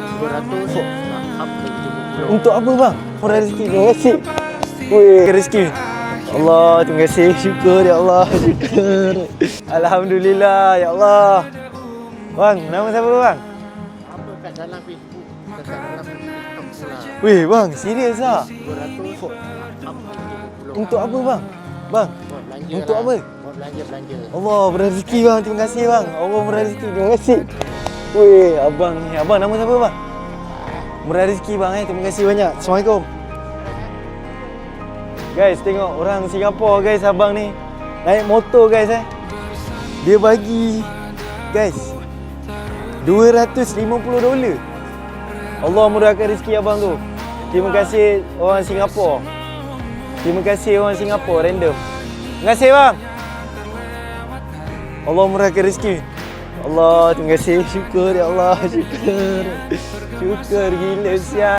200 Untuk apa bang? Murah rezeki. Terima kasih. Wih, rezeki. Allah, terima kasih. Syukur ya Allah. Syukur. Alhamdulillah ya Allah. Bang, nama siapa bang? apa kat dalam Facebook, kat dalam TikTok pula. Wih bang, serius ah? 200 Untuk apa bang? Bang, buat belanja untuk lah. apa? Buat belanja. Allah murah rezeki bang. Terima kasih bang. Allah murah rezeki. Terima kasih. Wih, abang ni. Abang nama siapa bang? Murah rezeki bang Terima kasih banyak. Assalamualaikum. Guys, tengok orang Singapura guys, abang ni naik motor guys Dia bagi guys $250. Allah murahkan rezeki abang tu. Terima kasih orang Singapura. Terima kasih orang Singapura random. Terima kasih bang. Allah murahkan rezeki. Allah, terima kasih. Syukur ya Allah. Syukur. Syukur gila siap.